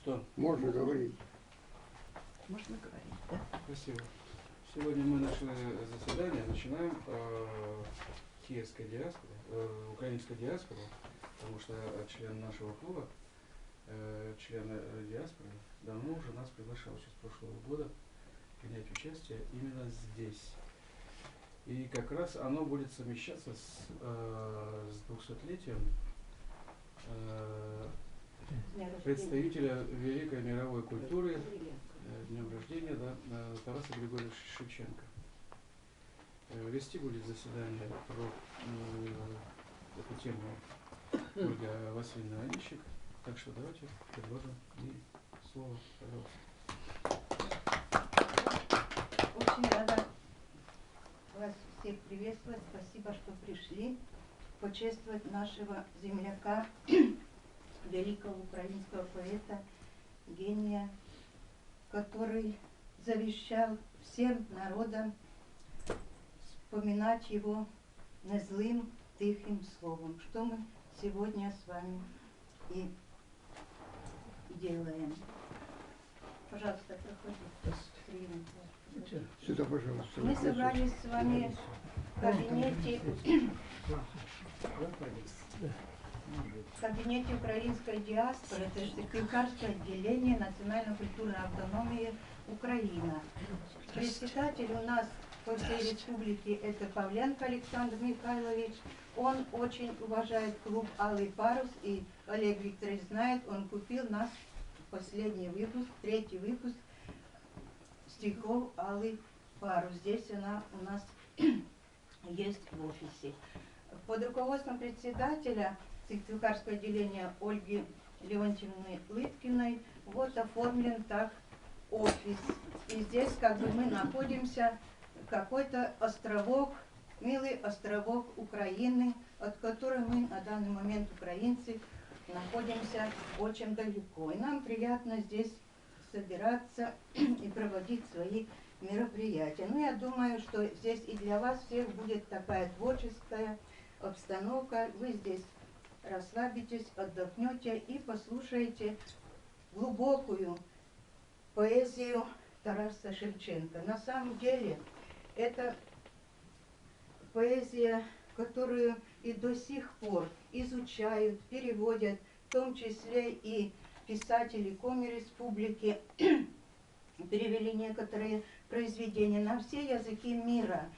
что? Можно говорить. Можно говорить, да? Спасибо. Сегодня мы наше заседание начинаем киевской диаспоры, украинской диаспоры, потому что член нашего клуба, член диаспоры, давно уже нас приглашал еще с прошлого года принять участие именно здесь. И как раз оно будет совмещаться с 200-летием представителя великой мировой культуры, днем рождения, да, Тараса Григорьевича Шевченко. Вести будет заседание про эту тему Ольга Васильевна Онищик. Так что давайте предложим ей слово, пожалуйста. Очень рада вас всех приветствовать. Спасибо, что пришли почествовать нашего земляка, великого украинского поэта, гения, который завещал всем народам вспоминать его незлым, тихим словом, что мы сегодня с вами и делаем. Пожалуйста, проходите. Сюда, пожалуйста. Мы собрались с вами в кабинете украинской диаспоры, это Сыктывкарское отделение национально-культурной автономии Украина. Председатель у нас по всей республике это Павленко Александр Михайлович. Он очень уважает клуб «Алый парус», и Олег Викторович знает, он купил наш последний выпуск, 3-й выпуск стихов «Алый парус». Здесь она у нас есть в офисе. Под руководством председателя Сыктывкарского отделения Ольги Леонтьевны Лыткиной вот оформлен так офис. И здесь как бы мы находимся какой-то островок, милый островок Украины, от которой мы на данный момент, украинцы, находимся очень далеко. И нам приятно здесь собираться и проводить свои мероприятия. Ну, я думаю, что здесь и для вас всех будет такая творческая обстановка. Вы здесь расслабитесь, отдохнете и послушаете глубокую поэзию Тараса Шевченко. На самом деле, это поэзия, которую и до сих пор изучают, переводят, в том числе и писатели Коми Республики, перевели некоторые произведения на все языки мира,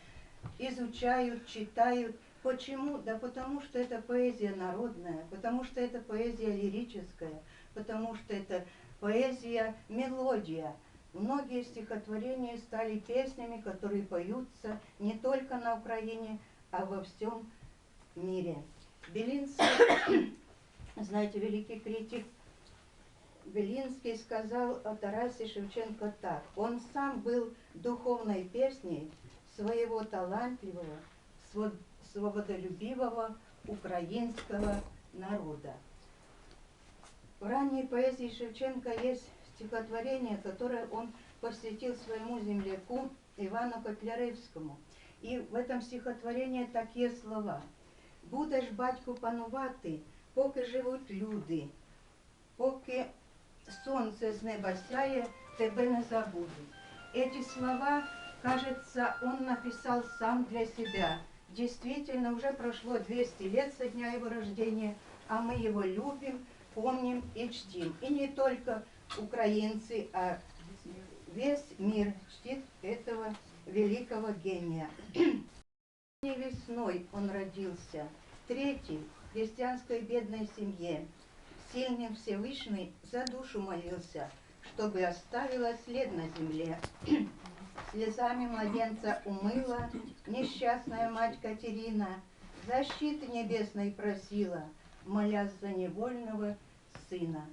изучают, читают. Почему? Да потому что это поэзия народная, потому что это поэзия лирическая, потому что это поэзия-мелодия. Многие стихотворения стали песнями, которые поются не только на Украине, а во всем мире. Белинский, знаете, великий критик Белинский сказал о Тарасе Шевченко так. Он сам был духовной песней своего талантливого, свободолюбивого украинского народа. В ранней поэзии Шевченко есть стихотворение, которое он посвятил своему земляку Ивану Котляревскому. И в этом стихотворении такие слова. «Будеш, батьку, панувати, поки живуть люди, поки солнце с неба сяє, тебе не забудут». Эти слова, кажется, он написал сам для себя. Действительно, уже прошло 200 лет со дня его рождения, а мы его любим, помним и чтим. И не только украинцы, а весь мир чтит этого великого гения. Весной он родился, третий в христианской бедной семье. Сильным Всевышний за душу молился, чтобы оставила след на земле. Слезами младенца умыла несчастная мать Катерина, защиты небесной просила, молясь за невольного сына.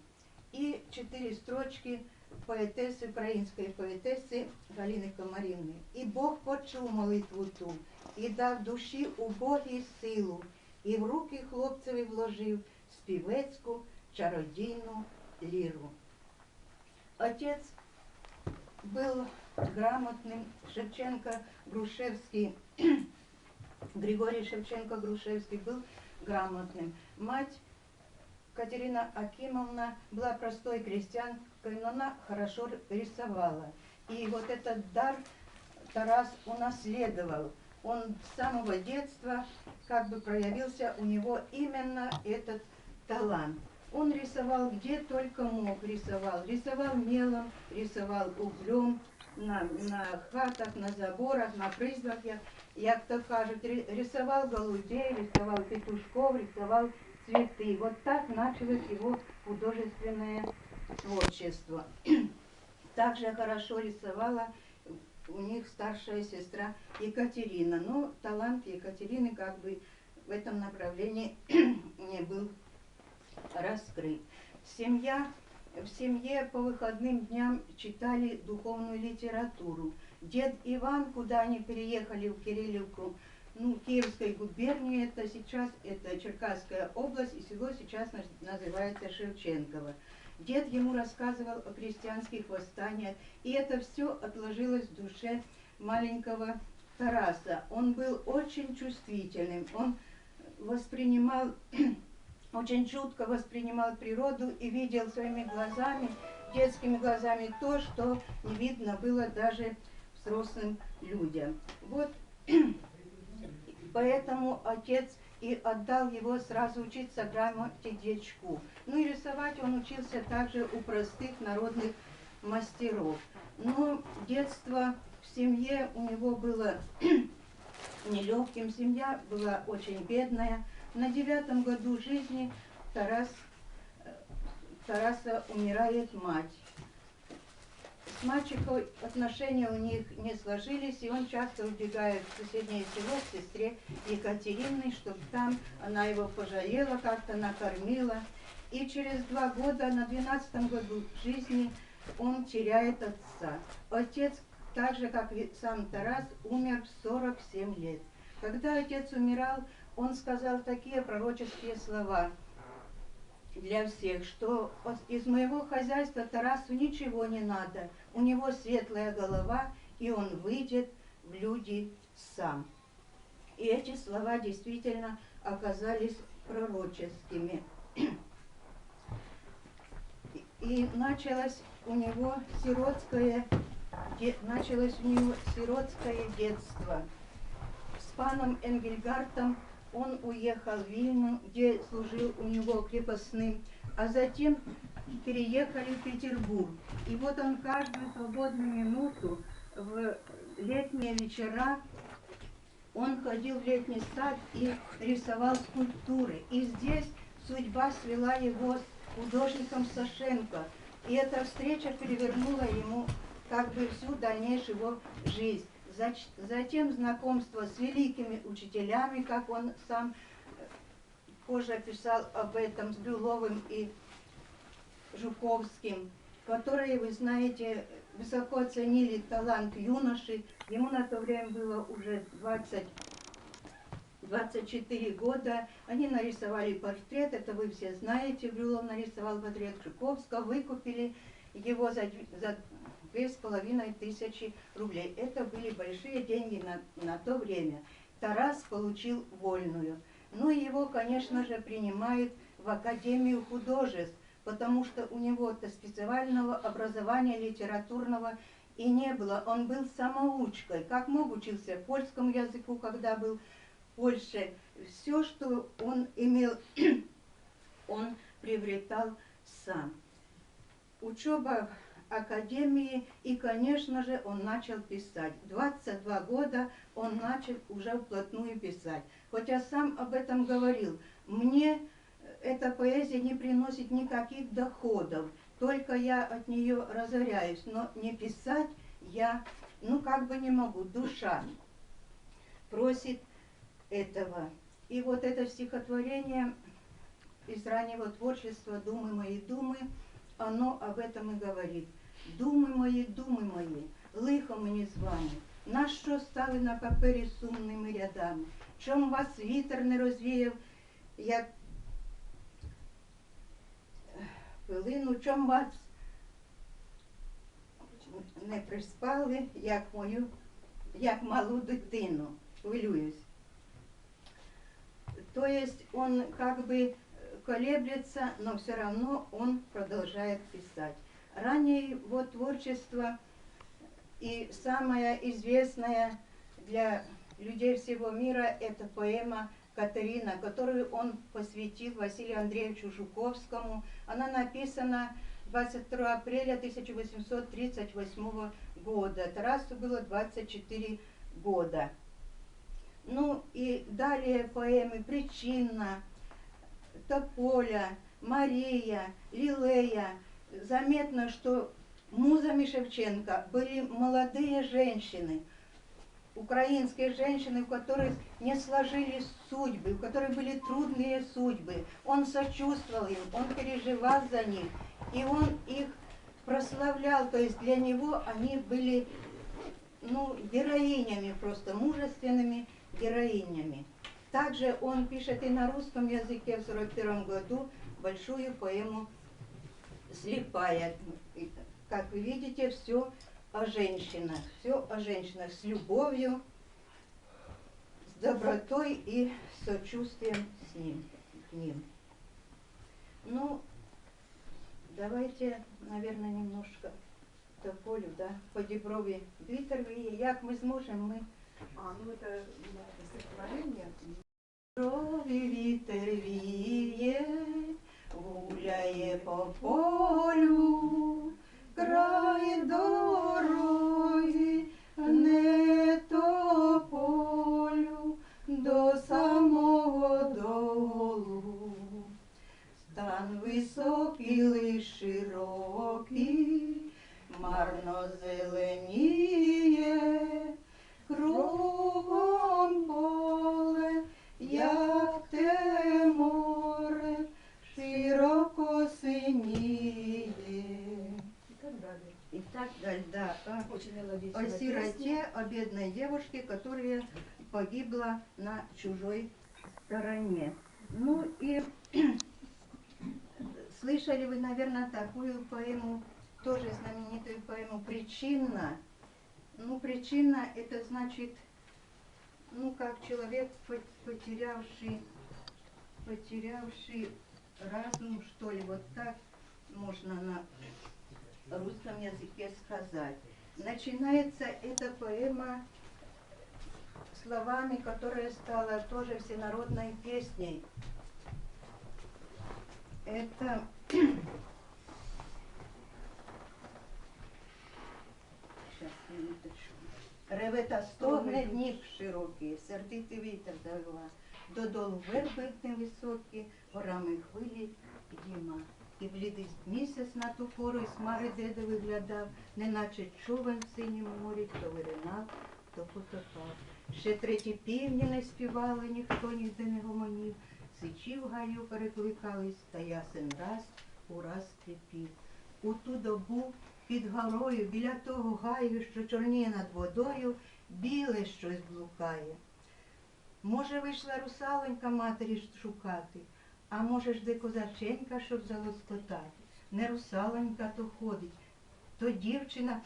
И 4 строчки поэтессы, украинской поэтессы Галины Комарівни. «І Бог почув молитву ту, і дав душі убогій силу, і в руки хлопцеві вложив співецьку чародійну лиру». Отец был грамотным, Шевченко-Грушевский, Григорий Шевченко-Грушевский был грамотным. Мать Катерина Акимовна была простой крестьянкой, но она хорошо рисовала. И вот этот дар Тарас унаследовал. Он с самого детства как бы проявился у него именно этот талант. Он рисовал где только мог, рисовал. Рисовал мелом, рисовал углем, на хатах, на заборах, на призбах, як то кажуть, рисовал голубей, рисовал петушков, рисовал цветы. Вот так началось его художественное творчество. Также хорошо рисовала у них старшая сестра Екатерина. Но талант Екатерины как бы в этом направлении не был раскрыт. В семье по выходным дням читали духовную литературу. Дед Иван, куда они переехали, в Кирилловку, Киевской губернии, это сейчас, это Черкасская область, и село сейчас называется Шевченково. Дед ему рассказывал о крестьянских восстаниях, и это все отложилось в душе маленького Тараса. Он был очень чувствительным, он воспринимал, очень чутко воспринимал природу и видел своими глазами, детскими глазами то, что не видно было даже взрослым людям. Вот поэтому отец и отдал его сразу учиться грамоте дьячку. Ну и рисовать он учился также у простых народных мастеров. Но детство в семье у него было нелегким, семья была очень бедная. На 9-м году жизни Тараса умирает мать. С мальчиком отношения у них не сложились, и он часто убегает в соседнее село к сестре Екатерине, чтобы там она его пожалела, как-то накормила. И через 2 года, на 12-м году жизни, он теряет отца. Отец, так же как и сам Тарас, умер в 47 лет. Когда отец умирал, он сказал такие пророческие слова для всех, что из моего хозяйства Тарасу ничего не надо, у него светлая голова, и он выйдет в люди сам. И эти слова действительно оказались пророческими. И началось у него сиротское детство. С паном Энгельгартом он уехал в Вильну, где служил у него крепостным, а затем переехали в Петербург. И вот он каждую свободную минуту в летние вечера он ходил в летний сад и рисовал скульптуры. И здесь судьба свела его с художником Сашенко. И эта встреча перевернула ему как бы всю дальнейшую его жизнь. Затем знакомство с великими учителями, как он сам позже писал об этом, с Брюловым и Жуковским, которые, вы знаете, высоко оценили талант юноши. Ему на то время было уже 24 года. Они нарисовали портрет, это вы все знаете. Брюлов нарисовал портрет Жуковского, выкупили его за 2500 рублей. Это были большие деньги на то время. Тарас получил вольную. Ну и его, конечно же, принимают в Академию художеств, потому что у него-то специального образования литературного и не было. Он был самоучкой. Как мог, учился польскому языку, когда был в Польше. Все, что он имел, он приобретал сам. Учеба академии, и, конечно же, он начал писать. 22 года он начал уже вплотную писать. Хотя сам об этом говорил. Мне эта поэзия не приносит никаких доходов, только я от нее разоряюсь, но не писать я, как бы не могу, душа просит этого. И вот это стихотворение из раннего творчества «Думы мои, думы», оно об этом и говорит. Думы мої, лихо мені з вами, нащо стали на папері сумними рядами? Чом вас вітер не розвіяв, як пилину, чом вас не приспали, як малу дитину? Хвилююсь. То есть он как бы колеблется, но все равно он продолжает писать. Раннее его творчество и самое известное для людей всего мира — это поэма «Катерина», которую он посвятил Василию Андреевичу Жуковскому. Она написана 22 апреля 1838 года. Тарасу было 24 года. Ну и далее поэмы «Причина», «Тополя», «Мария», «Лилея». Заметно, что музами Шевченко были молодые женщины, украинские женщины, у которых не сложились судьбы, у которых были трудные судьбы. Он сочувствовал им, он переживал за них, и он их прославлял. То есть для него они были, ну, героинями, просто мужественными героинями. Также он пишет и на русском языке в 1941 году большую поэму «Слепая». Как вы видите, все о женщинах, с любовью, с добротой и сочувствием к ним. Ну, давайте, наверное, немножко Тополю, да, по Діброві вітер віє. Як ми зможемо, ми... Ну это стихотворение. Діброві вітер віє, гуляє по полю, край дороги, не тополю, до самого долу. Стан високий, лиш широкий, марно зеленіє, кругом поле, як те море, широко синіє. И так далее, да. Очень О мелодичная сироте, о бедной девушке, которая погибла на чужой стороне. Ну и слышали вы, наверное, такую поэму, тоже знаменитую поэму «Причина». Ну, причина — это значит, ну, как человек, потерявший разум, что ли, вот так можно на русском языке сказать. Начинается эта поэма словами, которая стала тоже всенародной песней. Это сейчас минуточку. Реве та стогне Дніп широкий, сердитий вітер завела, додолу верби невисокі, горами хвилі підійма. І блідий місяць на ту пору із хмари деде виглядав, неначе човен в синім морі, хто виринав, хто потопав. Ще треті півні не співали, ніхто ніде не гомонів, сичі в гаю перекликались, та ясен раз ураз скрипів. У ту добу під горою, біля того гаю, що чорніє над водою, біле щось блукає. Може, вийшла русалонька матері шукати, а може ж де козаченька, щоб залоскотати. Не русалонька то ходить, то дівчина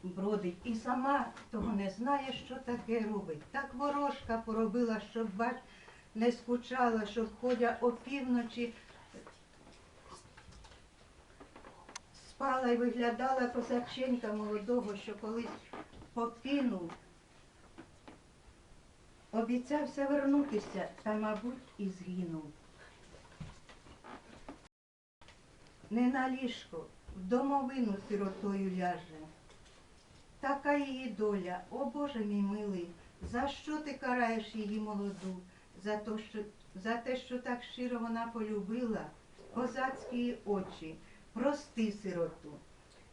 бродить і сама того не знає, що таке робить. Так ворожка поробила, щоб, бач, не скучала, щоб, ходя опівночі, спала і виглядала козаченька молодого, що колись покинув. Обіцявся вернутися, та, мабуть, і згинув. Не на ліжко, в домовину сиротою ляже. Така її доля, о Боже мій милий, за що ти караєш її молоду? За те, що так щиро вона полюбила козацькі очі. Прости сироту.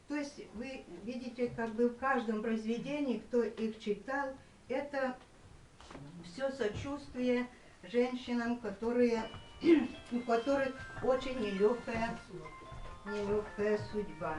То есть вы видите, как бы в каждом произведении, кто их читал, это все сочувствие женщинам, у которых очень нелегкая судьба.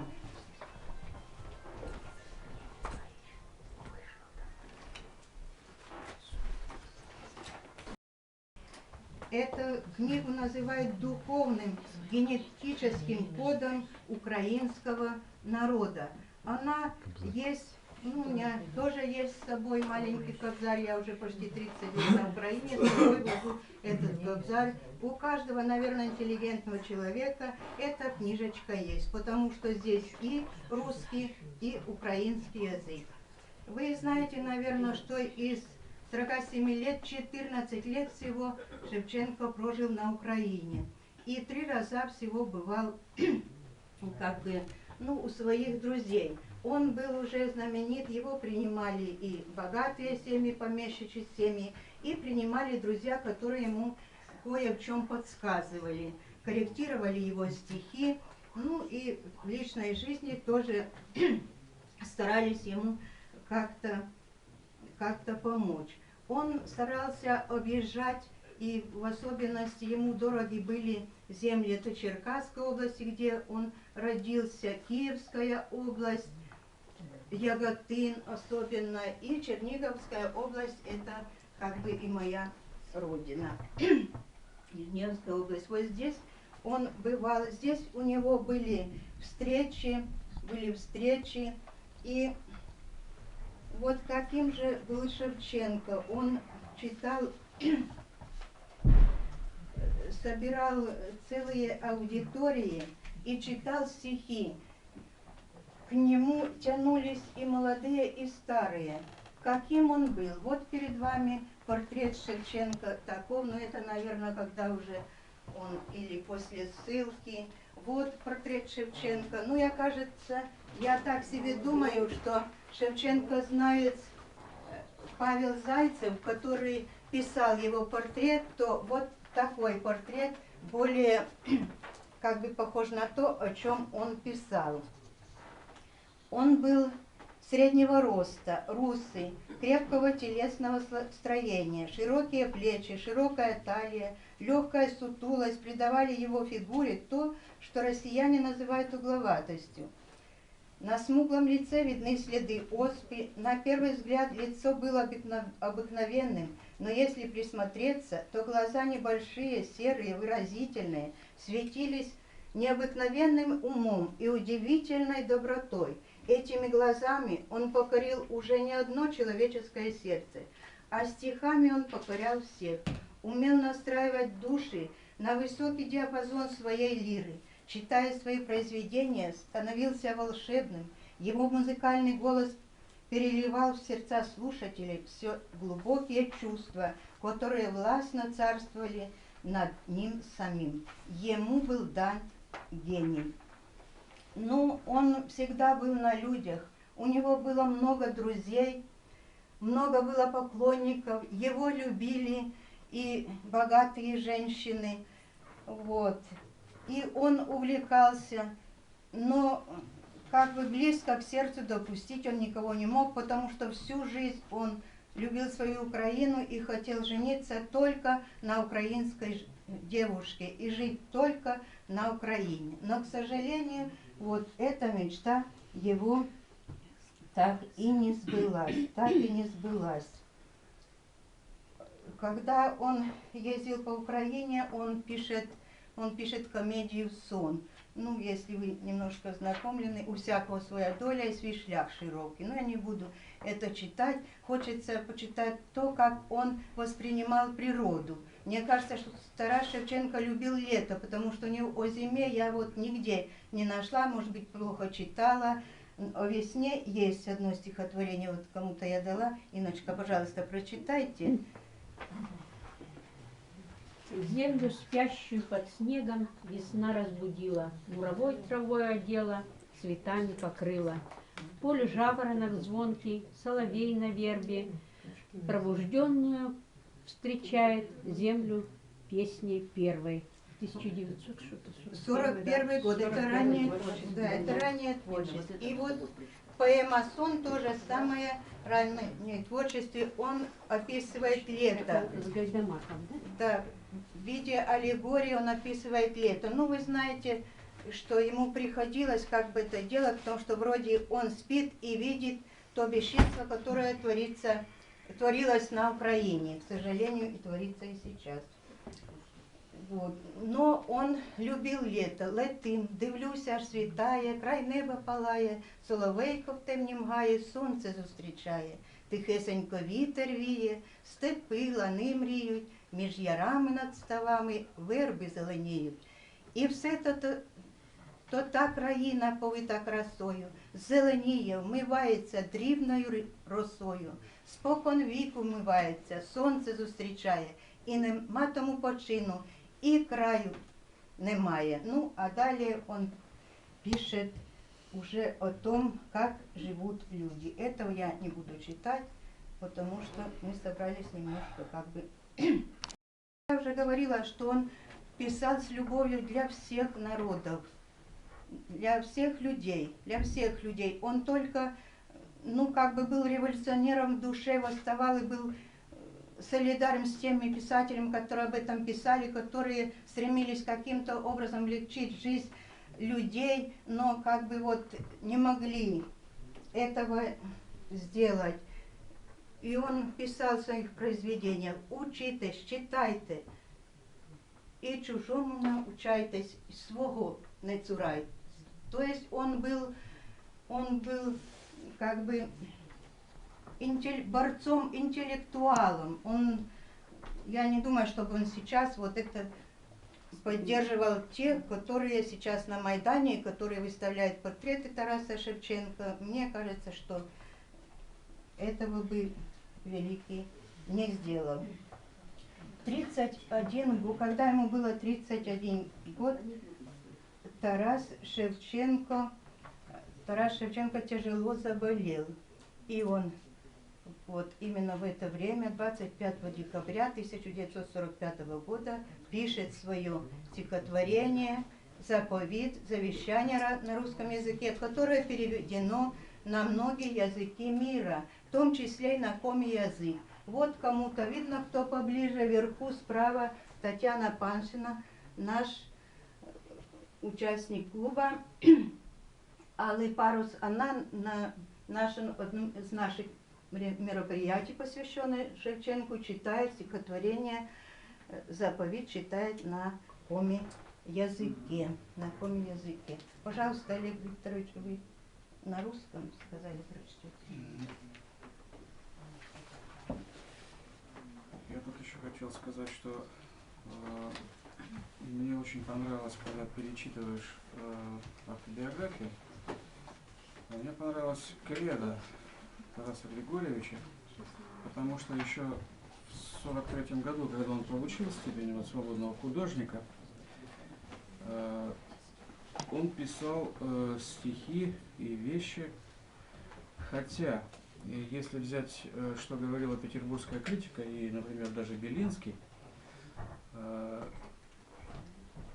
Эту книгу называют духовным, генетическим кодом украинского народа. Она есть Ну, у меня тоже есть с собой маленький кобзарь, я уже почти 30 лет на Украине, с собой вожу этот кобзарь. У каждого, наверное, интеллигентного человека эта книжечка есть, потому что здесь и русский, и украинский язык. Вы знаете, наверное, что из 47 лет, 14 лет всего Шевченко прожил на Украине. И 3 раза всего бывал как бы, ну, у своих друзей. Он был уже знаменит, его принимали и богатые семьи, помещичьи семьи, и принимали друзья, которые ему кое в чем подсказывали, корректировали его стихи, ну и в личной жизни тоже старались ему как-то помочь. Он старался объезжать, и в особенности ему дороги были земли, это Черкасской области, где он родился, Киевская область, Яготин особенно, и Черниговская область, это как бы и моя родина, Нижневская область. Вот здесь он бывал, здесь у него были встречи, и вот каким же был Шевченко. Он читал, собирал целые аудитории и читал стихи. К нему тянулись и молодые, и старые. Каким он был? Вот перед вами портрет Шевченко таков, но это, наверное, когда уже он или после ссылки. Вот портрет Шевченко. Ну, я так себе думаю, что Шевченко знает Павел Зайцев, который писал его портрет, то вот такой портрет более как бы похож на то, о чем он писал. Он был среднего роста, русый, крепкого телесного строения, широкие плечи, широкая талия, легкая сутулость придавали его фигуре то, что россияне называют угловатостью. На смуглом лице видны следы оспы. На первый взгляд лицо было обыкновенным, но если присмотреться, то глаза небольшие, серые, выразительные, светились необыкновенным умом и удивительной добротой. Этими глазами он покорил уже не одно человеческое сердце, а стихами он покорял всех, умел настраивать души на высокий диапазон своей лиры. Читая свои произведения, становился волшебным. Его музыкальный голос переливал в сердца слушателей все глубокие чувства, которые властно царствовали над ним самим. Ему был дан гений. Ну, он всегда был на людях. У него было много друзей, много было поклонников. Его любили и богатые женщины. Вот. И он увлекался, но как бы близко к сердцу допустить он никого не мог, потому что всю жизнь он любил свою Украину и хотел жениться только на украинской девушке и жить только на Украине. Но, к сожалению, вот эта мечта его так и не сбылась, Когда он ездил по Украине, он пишет комедию «Сон». Ну, если вы немножко знакомлены, у всякого своя доля и свой шлях широкий. Но я не буду это читать. Хочется почитать то, как он воспринимал природу. Мне кажется, что Тарас Шевченко любил лето, потому что о зиме я вот нигде не нашла, может быть, плохо читала. О весне есть одно стихотворение, вот кому-то я дала. Инночка, пожалуйста, прочитайте. Землю спящую под снегом весна разбудила, муровой травой одела, цветами покрыла. В поле жаворонок звонкий, соловей на вербе, пробужденную встречает землю песней первой. 1941 год, это раннее творчество. И вот поэма «Сон» тоже самое раннее творчество. Он описывает лето. С Гайдамаком, да? Да, в виде аллегории он описывает лето. Ну, вы знаете, что ему приходилось как бы это делать, потому что вроде он спит и видит то бесчинство, которое творилось на Украине. К сожалению, и творится и сейчас. Вот. Но он любив літо, летим, дивлюся, аж світає, край неба палає, соловейко в темнім гає, сонце зустрічає, тихесенько вітер віє, степи, лани мріють, між ярами над ставами верби зеленіють. І все то та країна повита красою, зеленіє, вмивається дрібною росою, спокон віку вмивається, сонце зустрічає, і нема тому почину, и краю немає. Ну, а далее он пишет уже о том, как живут люди. Этого я не буду читать, потому что мы собрались немножко как бы... Я уже говорила, что он писал с любовью для всех народов, для всех людей, для всех людей. Он только, ну, как бы был революционером в душе, восставал и был солидарен с теми писателями, которые об этом писали, которые стремились каким-то образом облегчить жизнь людей, но как бы вот не могли этого сделать. И он писал в своих произведениях: «Учитесь, читайте, и чужому научайтесь, свого не цурайтесь». То есть он был как бы борцом, интеллектуалом. Я не думаю, чтобы он сейчас вот это поддерживал тех, которые сейчас на Майдане, которые выставляют портреты Тараса Шевченко. Мне кажется, что этого бы великий не сделал. 31 год, когда ему было 31 год, Тарас Шевченко тяжело заболел. И он вот именно в это время, 25 декабря 1945 года, пишет свое стихотворение «Заповедь», «Завещание» на русском языке, которое переведено на многие языки мира, в том числе и на коми язык. Вот кому-то видно, кто поближе, вверху справа Татьяна Паншина, наш участник клуба Алый парус. Она на одном из наших мероприятий, посвященных Шевченку, читает стихотворение «Заповедь», читает на коми языке. Пожалуйста, Олег Викторович, вы на русском сказали, прочтете. Я тут еще хотел сказать, что мне очень понравилось, когда перечитываешь автобиографию, мне понравилась кредо Тараса Григорьевича, потому что еще в 1943 году, когда он получил степень свободного художника, он писал стихи и вещи, хотя, если взять, что говорила петербургская критика и, например, даже Белинский,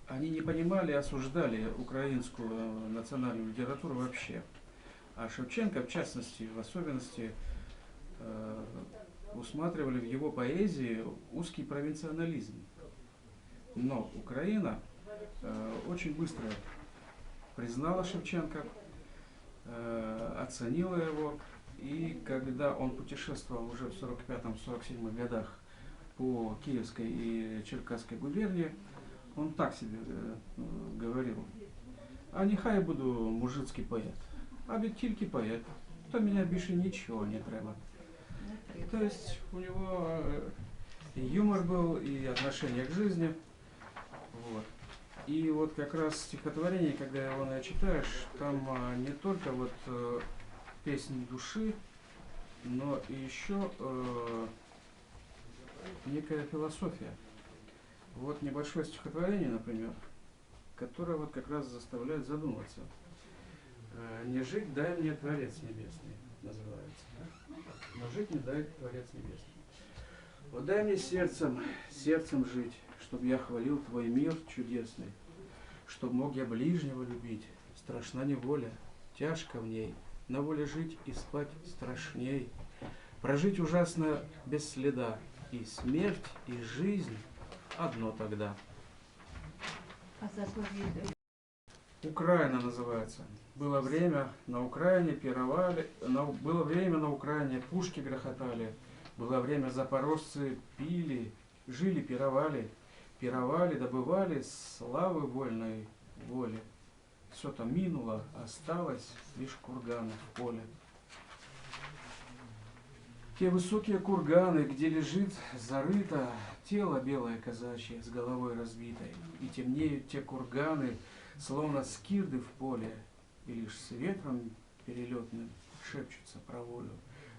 они не понимали и осуждали украинскую национальную литературу вообще. А Шевченко, в частности, в особенности, усматривали в его поэзии узкий провинционализм. Но Украина очень быстро признала Шевченко, оценила его, и когда он путешествовал уже в 1945-1947 годах по Киевской и Черкасской губернии, он так себе говорил: «А нехай буду мужицький поэт, а ведь тільки поэт, то меня більше ничего не треба». То есть у него юмор был и отношение к жизни. Вот. И вот как раз стихотворение, когда его читаешь, там не только вот песни души, но и еще некая философия. Вот небольшое стихотворение, например, которое вот как раз заставляет задуматься. «Не жить дай мне, Творец Небесный», называется. Да? «Но жить не дай, Творец Небесный». Вот дай мне сердцем жить, чтоб я хвалил Твой мир чудесный, чтоб мог я ближнего любить. Страшна неволя, тяжко в ней, на воле жить и спать страшней. Прожить ужасно без следа, и смерть, и жизнь одно тогда. Украина называется. Было время на Украине пировали, было время на Украине пушки грохотали, было время запорожцы пили, жили, пировали. Пировали, добывали славы вольной воли. Все там минуло, осталось лишь курганы в поле. Те высокие курганы, где лежит зарыто тело белое казачье с головой разбитой, и темнеют те курганы, словно скирды в поле, и лишь с ветром перелетным шепчутся про волю.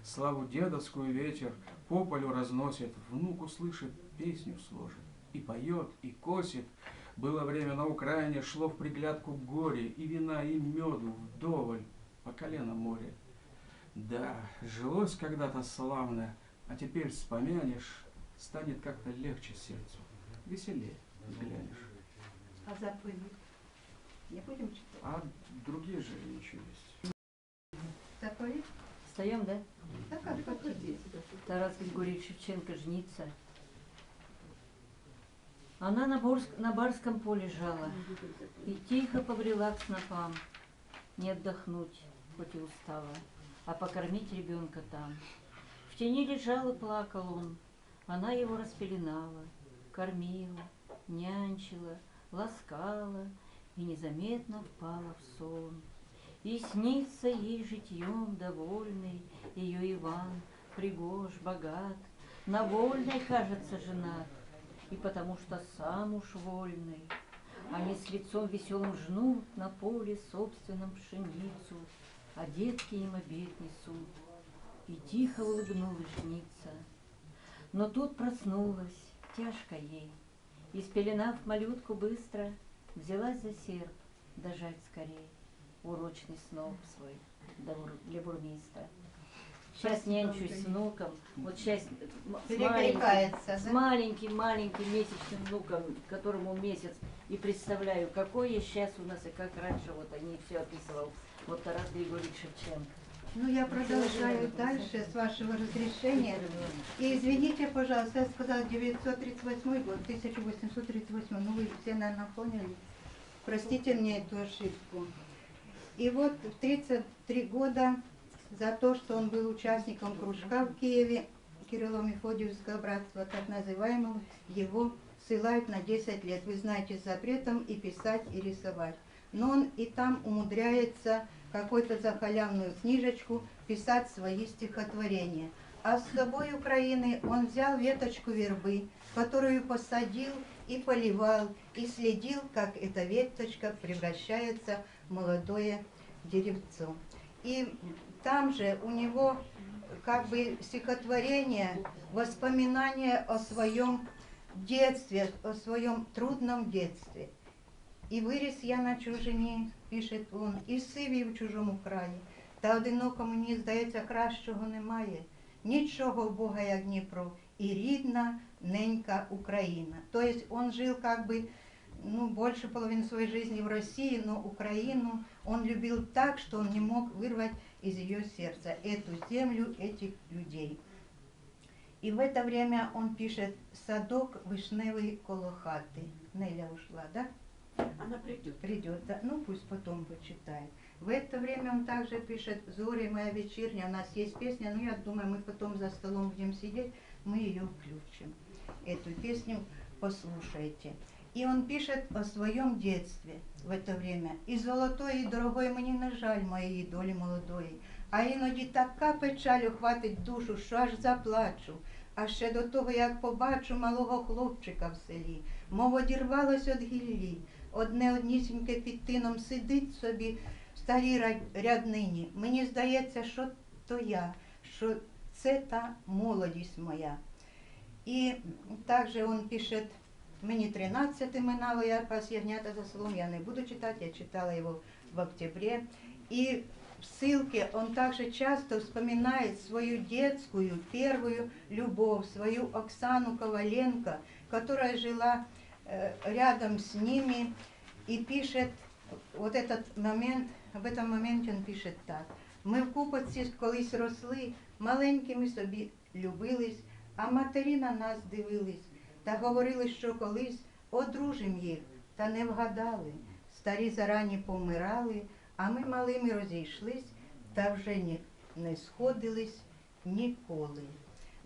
Славу дедовскую ветер по полю разносит, внук услышит, песню сложит, и поет, и косит. Было время на Украине, шло в приглядку горе, и вина, и меду вдоволь, по колено море. Да, жилось когда-то славно, а теперь вспомянешь, станет как-то легче сердцу, веселее взглянешь. А заповедь не будем читать? А другие же еще есть. Заповедь? Встаем, да? Да как хотите. Тарас Григорьевич Шевченко, «Жница». Она на барском поле жала и тихо побрела к снопам. Не отдохнуть, хоть и устала, а покормить ребенка там. В тени лежал и плакал он. Она его распеленала, кормила, нянчила, ласкала и незаметно впала в сон. И снится ей житьем довольный ее Иван, пригож, богат, на вольной, кажется, женат, и потому что сам уж вольный. Они с лицом веселым жнут на поле собственном пшеницу, а детки им обед несут. И тихо улыбнулась жница. Но тут проснулась, тяжко ей, и, спеленав малютку быстро, взялась за серп дожать скорей урочный сноп свой для бурмистра. Сейчас нянчусь с внуком, вот сейчас Перекликается, с да? маленьким месячным внуком, которому месяц, и представляю, какое сейчас у нас и как раньше, вот они все описывал, вот Тарас Григорьевич Шевченко. Ну, я продолжаю дальше, с вашего разрешения. И извините, пожалуйста, я сказала 938 год, 1838. Ну, вы все, наверное, поняли. Простите мне эту ошибку. И вот в 33 года за то, что он был участником кружка в Киеве, Кирилло-Мефодиевского братства, так называемого, его ссылают на 10 лет. Вы знаете, с запретом и писать, и рисовать. Но он и там умудряется какую-то за халявную книжечку писать свои стихотворения. А с собой Украины он взял веточку вербы, которую посадил и поливал, и следил, как эта веточка превращается в молодое деревцо. И там же у него как бы стихотворение, воспоминания о своем детстве, о своем трудном детстве. І виріс я на чужині, пише он, і сивів в чужому краї. Та одиноко мені, здається, кращого немає. Нічого в Бога, як Дніпро, і рідна ненька Україна. То есть он жил как бы, ну, больше половины своей жизни в России, но Украину он любил так, что он не мог вырвать из ее сердца эту землю, этих людей. И в это время он пишет «Садок вишневый коло хаты». Неля ушла, да? Она придет. Придет, да? Ну пусть потом почитает. В это время он также пишет «Зори моя вечерняя». У нас есть песня, но я думаю, мы потом за столом будем сидеть, мы ее включим. Эту песню послушайте. И он пишет о своем детстве в это время. «І золотої, і дорогої мені не жаль моєї долі молодої, а іноді така печаль охватить душу, що аж заплачу. А ще до того, як побачу малого хлопчика в селі, мов одірвалось від гіллі, однісіньке під тином сидить собі в старій ряднині. Мені здається, що то я, що це та молодість моя». І також він пише, мені 13 минало, я пас ягнята за селом, я не буду читать, я читала его в октябре. И в ссылке он также часто вспоминает свою детскую первую любовь, свою Оксану Коваленко, которая жила рядом с ними, и пишет вот этот момент, в этом моменте он пишет так. Ми в Купоці колись росли, маленькими собі любились, а матері на нас дивились, та говорили, що колись одружим їх, та не вгадали. Старі зарані помирали, а ми малими розійшлись, та вже не сходились ніколи.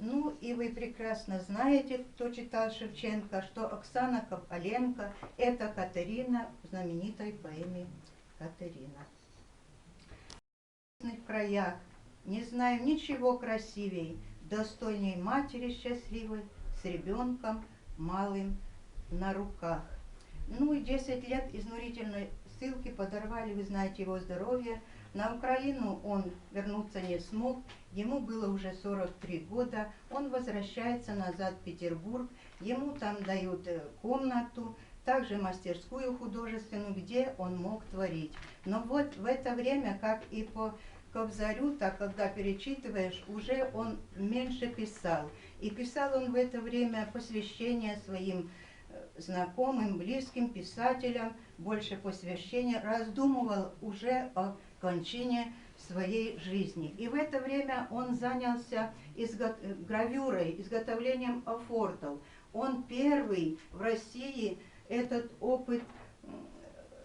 Ну и вы прекрасно знаете, кто читал Шевченко, что Оксана Коваленко – это Катерина в знаменитой поэме «Катерина». В разных краях не знаю ничего красивей, достойней матери счастливой с ребенком малым на руках. Ну и 10 лет изнурительной ссылки подорвали, вы знаете, его здоровье. На Украину он вернуться не смог, ему было уже 43 года, он возвращается назад в Петербург, ему там дают комнату, также мастерскую художественную, где он мог творить. Но вот в это время, как и по Кобзарю, так когда перечитываешь, уже он меньше писал. И писал он в это время посвящение своим знакомым, близким писателям, больше посвящения, раздумывал уже о кончине своей жизни. И в это время он занялся гравюрой, изготовлением афортов. Он первый в России этот опыт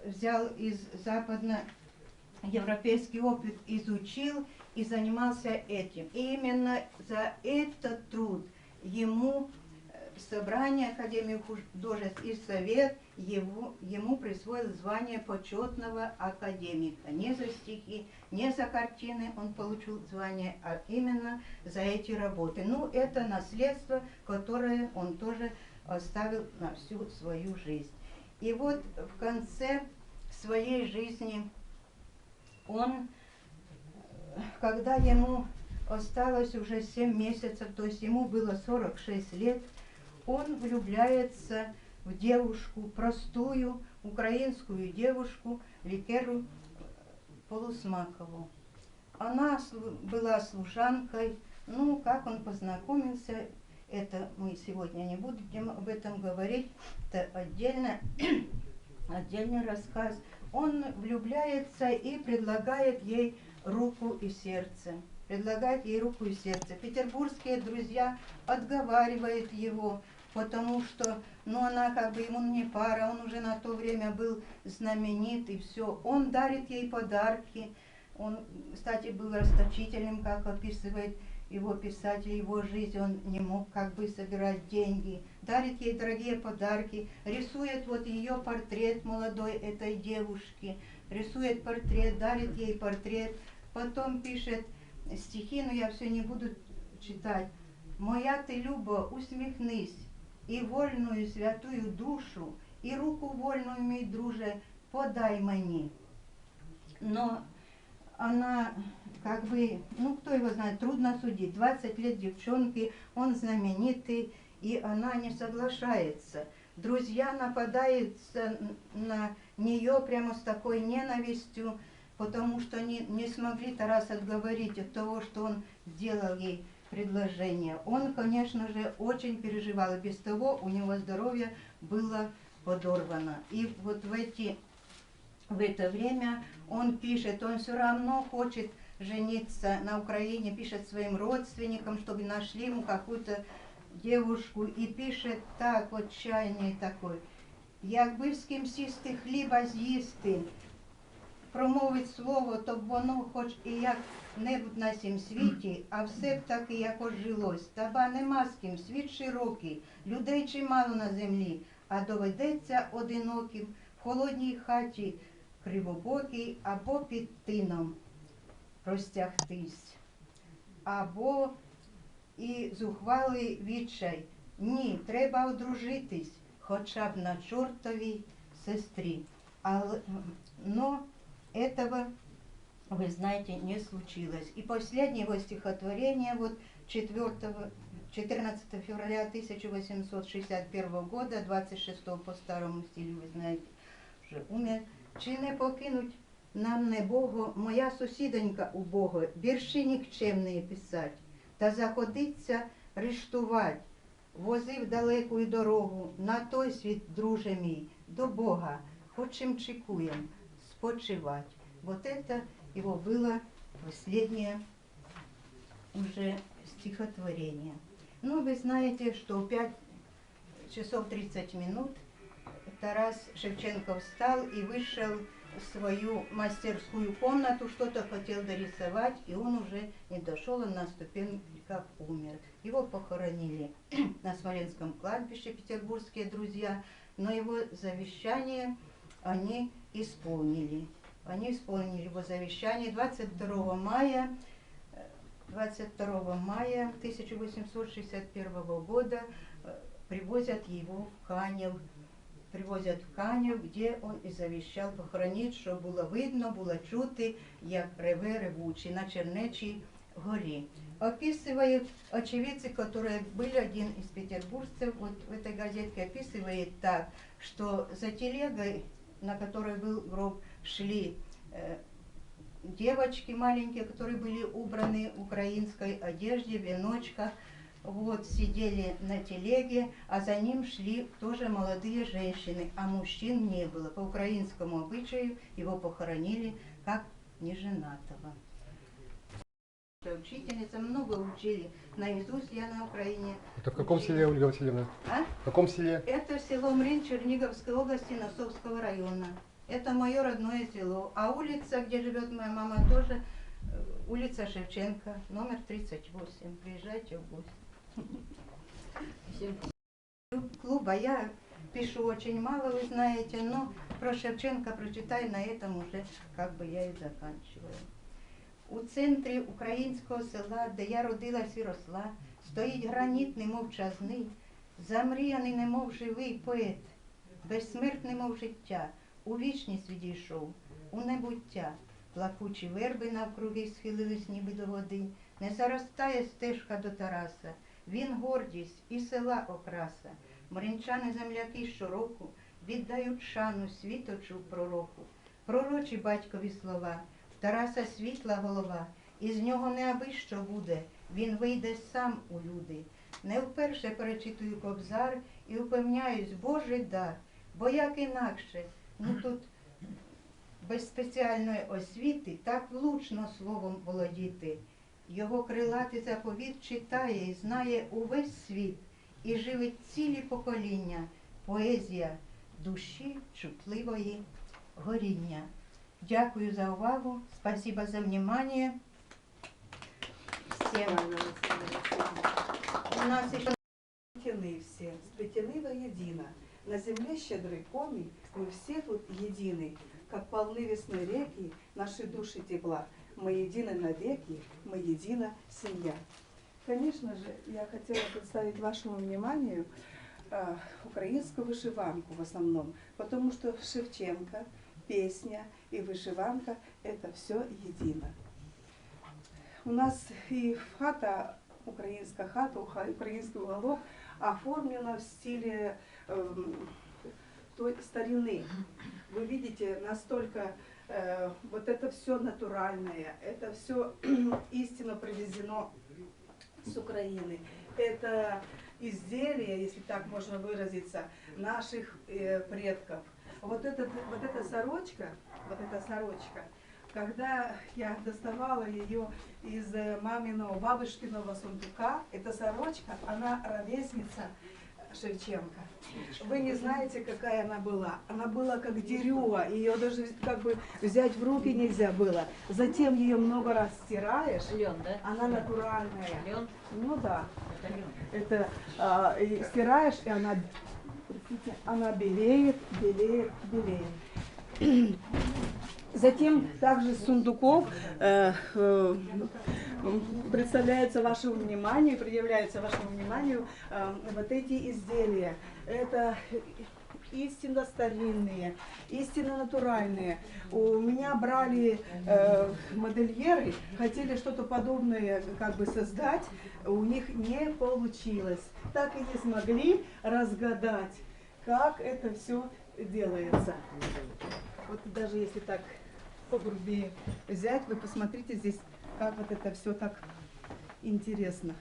взял из западноевропейский опыт, изучил и занимался этим. И именно за этот труд ему собрание Академии художеств и Совет ему присвоил звание почетного академика. Не за стихи, не за картины он получил звание, а именно за эти работы. Ну, это наследство, которое он тоже оставил на всю свою жизнь. И вот в конце своей жизни он, когда ему осталось уже 7 месяцев, то есть ему было 46 лет, он влюбляется в девушку, простую украинскую девушку Ликеру Полусмакову. Она была служанкой. Ну, как он познакомился, это мы сегодня не будем об этом говорить, это отдельный рассказ. Он влюбляется и предлагает ей руку и сердце. Петербургские друзья отговаривают его, потому что, ну, она как бы ему не пара, он уже на то время был знаменит, и все. Он дарит ей подарки. Он, кстати, был расточительным, как описывает его писатель, его жизнь. Он не мог как бы собирать деньги. Дарит ей дорогие подарки, рисует вот ее портрет молодой этой девушки, рисует портрет, дарит ей портрет, потом пишет стихи, но я все не буду читать. «Моя ты, Любо, усмехнись, и вольную святую душу, и руку вольную, мій друже, подай мені». Но она, как бы, ну, кто его знает, трудно судить. 20 лет девчонки, он знаменитый, и она не соглашается. Друзья нападают на нее прямо с такой ненавистью, потому что не смогли Тарас отговорить от того, что он сделал ей предложение. Он, конечно же, очень переживал, и без того у него здоровье было подорвано. И вот в это время он пишет, он все равно хочет жениться на Украине, пишет своим родственникам, чтобы нашли ему какую-то девушку, и пишет так, в отчаянии такой: «Якби з ким сісти хліба з'їсти, промовить слово, то б воно хоч і як-небудь на сім світі, а все б таки якось жилось. Та ба нема з ким, світ широкий, людей чимало на землі, а доведеться одиноким в холодній хаті, кривобокій, або під тином розтягтись, або і зухвалий відчай. Ні, треба одружитись, хоча б на чортовій сестрі». Но этого, вы знаете, не случилось. И последнее его стихотворение, вот 14 февраля 1861 года, 26 по старому стилю, вы знаете, вже умер. «Чи не покинуть нам небого, моя сусідонька убого, вірші нікчемні писать, та заходиться рештувать, возив далекую дорогу, на той світ, друже мій, до Бога, хочем чекуем, спочивать». Вот это его было последнее уже стихотворение. Ну, вы знаете, что в 5 часов 30 минут Тарас Шевченко встал и вышел свою мастерскую комнату, что-то хотел дорисовать, и он уже не дошел, он на ступеньках умер. Его похоронили на Смоленском кладбище петербургские друзья, но его завещание они исполнили. Они исполнили его завещание 22 мая 1861 года привозят его в Канев. Привозять в Канів, де он і завіщав похоронити, щоб було видно, було чути, як реве ревучий на Чернечій горі. Описывают очевидцы, которые были, один из петербуржцев, вот в этой газетке описывает так, что за телегой, на которой был гроб, шли девочки маленькие, которые были убраны в украинской одежде, веночках, вот, сидели на телеге, а за ним шли тоже молодые женщины, а мужчин не было. По украинскому обычаю его похоронили как неженатого. Учительница много учили наизусть, я на Украине. Это в каком селе, Ольга Васильевна? А? В каком селе? Это село Мрин Черниговской области, Носовского района. Это мое родное село. А улица, где живет моя мама, тоже улица Шевченко, номер 38. Приезжайте в гости. Клуба я пишу очень мало, вы знаете, но про Шевченка прочитаю, на этом уже как бы я и заканчиваю. У центрі українського села, де я родилась і росла, стоїть граніт, немов чазний, замріяний, немов живий поет, безсмертний, мов життя, у вічність відійшов, у небуття. Плакучі верби навкруги схилились ніби до води, не заростає стежка до Тараса. Він гордість і села окраса. Мринчани-земляки щороку віддають шану світочу пророку. Пророчі батькові слова, в Тараса світла голова, і з нього не аби що буде, він вийде сам у люди. Не вперше перечитую Кобзар і упевняюсь, Божий дар, бо як інакше, ну тут без спеціальної освіти так влучно словом володіти. Його крилатий заповіт читає і знає увесь світ, і живить цілі покоління, поезія душі чутливої горіння. Дякую за увагу, спасибо за внимание. Всем. У нас еще Сплетены все, сплетены воедино. На земле щедрый комий, мы все тут едины. Как полны весной реки, наши души тепла. Мы едины навеки, мы едина семья. Конечно же, я хотела представить вашему вниманию украинскую вышиванку в основном, потому что Шевченко, песня и вышиванка – это все едино. У нас и хата, украинская хата, украинский уголок оформлена в стиле той старины. Вы видите, настолько вот это все натуральное, это все истинно привезено с Украины. Это изделие, если так можно выразиться, наших предков. Вот эта сорочка, когда я доставала ее из маминого, бабушкиного сундука, эта сорочка, она ровесница Шевченко. Вы не знаете, какая она была. Она была как дерево, ее даже как бы взять в руки нельзя было. Затем ее много раз стираешь. Лен, да? Она натуральная. Лен? Ну да. Это лен. Это и стираешь, и она, простите, она белеет, белеет, белеет. Затем также с сундуков представляется вашему вниманию, предъявляется вашему вниманию вот эти изделия. Это истинно старинные, истинно натуральные. У меня брали модельеры, хотели что-то подобное как бы создать, у них не получилось. Так и не смогли разгадать, как это все делается. Вот даже если так погрубее взять, вы посмотрите здесь, как вот это все так интересно.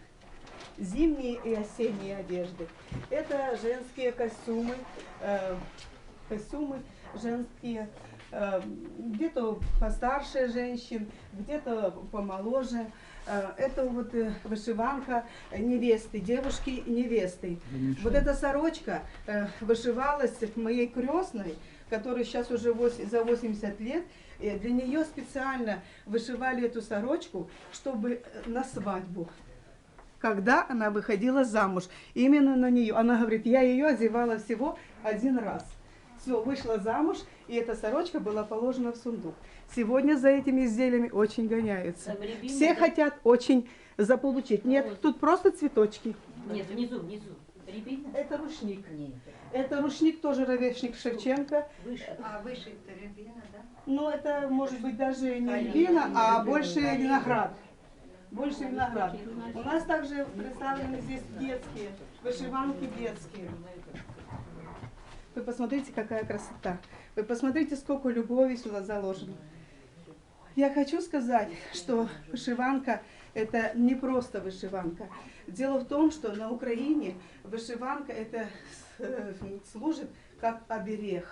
Зимние и осенние одежды. Это женские костюмы, женские, где-то постарше женщин, где-то помоложе. Это вот вышиванка невесты, девушки невесты. Вот эта сорочка вышивалась моей крестной которой сейчас уже за 80 лет. И для нее специально вышивали эту сорочку, чтобы на свадьбу, когда она выходила замуж, именно на нее. Она говорит, я ее одевала всего один раз. Все, вышла замуж, и эта сорочка была положена в сундук. Сегодня за этими изделиями очень гоняются. Все хотят очень заполучить. Нет, тут просто цветочки. Нет, внизу. Рябина? Это рушник. Нет. Это рушник, тоже ровесник Шевченко. Выше. А выше это рябина, да? Но это может быть даже не рябина, а больше виноград. Больше виноград. У нас также представлены здесь детские, вышиванки детские. Вы посмотрите, какая красота. Вы посмотрите, сколько любови сюда заложено. Я хочу сказать, что вышиванка – это не просто вышиванка. Дело в том, что на Украине вышиванка это служит как оберег.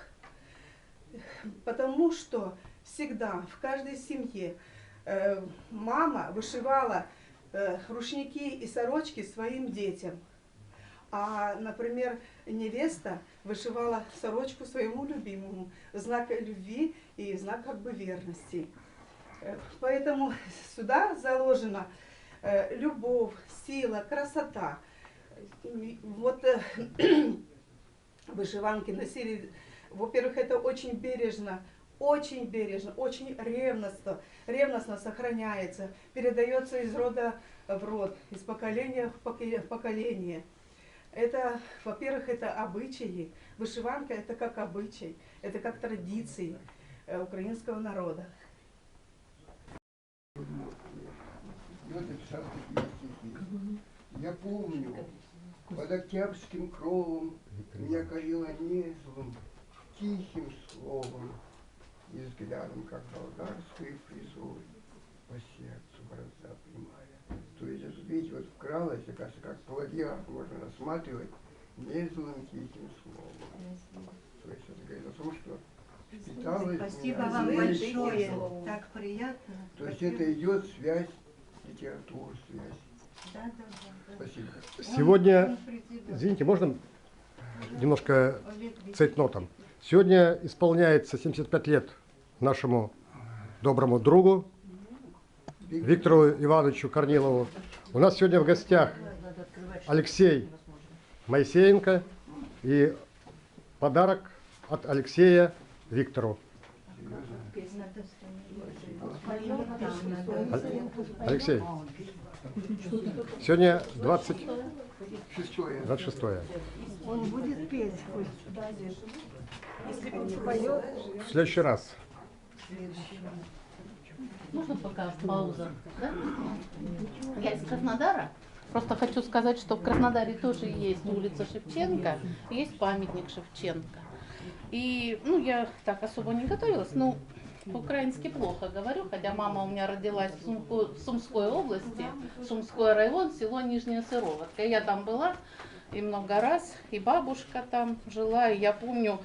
Потому что всегда в каждой семье мама вышивала рушники и сорочки своим детям. А, например, невеста вышивала сорочку своему любимому, знак любви и знак как бы верности. Поэтому сюда заложена любовь, сила, красота. Вот вышиванки носили, во-первых, это очень бережно, очень ревностно сохраняется, передается из рода в род, из поколения в поколение. Это, во-первых, это обычаи. Вышиванка это как обычай, это как традиции украинского народа. Я помню, под октябрьским кровом меня корила незлым, тихим словом и взглядом, как болгарской фризурой, по сердцу гроза прямая. То есть, видите, вот вкралась, кажется, как плагиат можно рассматривать незлым тихим словом. То есть это говорит о том, что впиталось. Спасибо меня вам зрелище большое. словом. Так приятно. То есть это идет связь, литература, связь. Да. Спасибо. Сегодня, извините, можно немножко цейтнотом? Сегодня исполняется 75 лет нашему доброму другу Виктору Ивановичу Корнилову. У нас сегодня в гостях Алексей Моисеенко и подарок от Алексея Виктору. Алексей, сегодня 26. Он будет петь хоть. Если он не поет. В следующий раз. Можно пока пауза? Да? Я из Краснодара. Просто хочу сказать, что в Краснодаре тоже есть улица Шевченко, есть памятник Шевченко. И, я так особо не готовилась, но по-украински плохо говорю, хотя мама у меня родилась в Сумской области, Сумской район, село Нижняя Сыроватка. Я там была и много раз, и бабушка там жила, и я помню,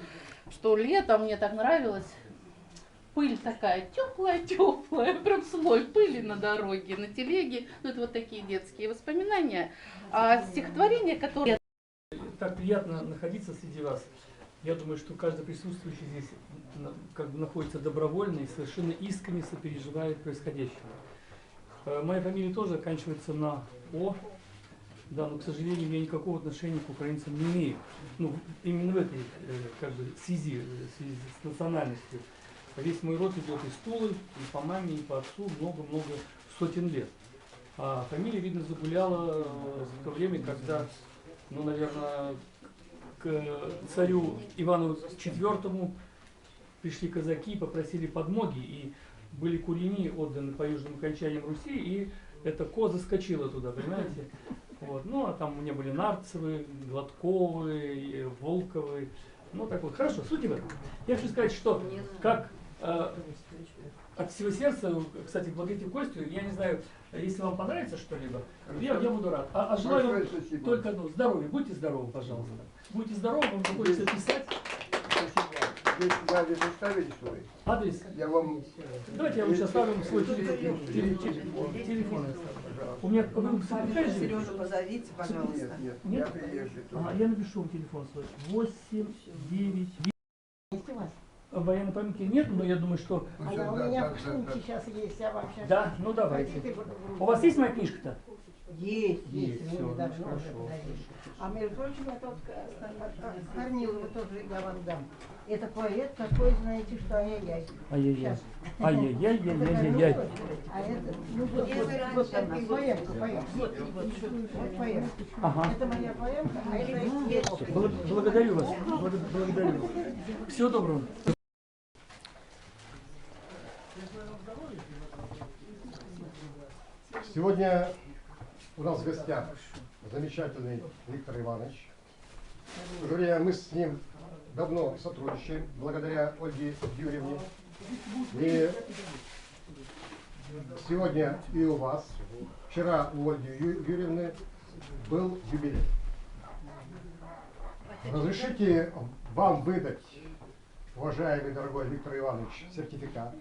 что летом мне так нравилось. Пыль такая теплая, прям слой пыли на дороге, на телеге. Это вот такие детские воспоминания. А стихотворение, которое... Так приятно находиться среди вас. Я думаю, что каждый присутствующий здесь как бы находится добровольно и совершенно искренне сопереживает происходящему. Моя фамилия тоже оканчивается на О. Да, но, к сожалению, я никакого отношения к украинцам не имею. Именно в этой связи с национальностью. Весь мой род идет из Тулы, и по маме, и по отцу много-много сотен лет. А фамилия, видно, загуляла в то время, когда, наверное, к царю Ивану IV пришли казаки, попросили подмоги, и были курени отданы по южным окончаниям Руси, и эта ко заскочила туда, понимаете? Вот. А там у меня были Нарцевы, Гладковы, Волковы. Так вот, хорошо, суть в этом. Я хочу сказать, что как от всего сердца, кстати, благодарите Костю, я не знаю, если вам понравится что-либо, я буду рад. А желаю вам только одно, здоровья, будьте здоровы, пожалуйста. Будьте здоровы, вам захочется писать. Здесь адрес оставили свой? Адрес? Я вам... Давайте я вам сейчас оставлю свой телефон. У меня Сережу позовите, пожалуйста. Нет, я приезжий. Я напишу вам телефон свой. 8, 9... военной памятки нет, но я думаю, что... Ну, А сейчас, у да, меня да, в да, сумке да. сейчас есть, я вам сейчас... Да, ну давайте. Хотите, У вас есть моя книжка-то? Есть, Есть, вы всё, мне давно значит, уже хорошо. подарили. А между прочим, я тут Корнилова тоже я вам дам. Это поэт такой, знаете, что ай-яй-яй. Ай-яй-яй. Щас. Ай-яй-яй-яй-яй-яй. А это, ну вот она, поэмка. Вот поэмка. Ага. Это моя поэмка, а это есть. Благодарю вас. Благодарю. Всего доброго. Сегодня у нас в гостях замечательный Виктор Иванович. В то же время мы с ним давно сотрудничаем, благодаря Ольге Юрьевне. И сегодня и у вас, вчера у Ольги Юрьевны был юбилей. Разрешите вам выдать, уважаемый дорогой Виктор Иванович, сертификат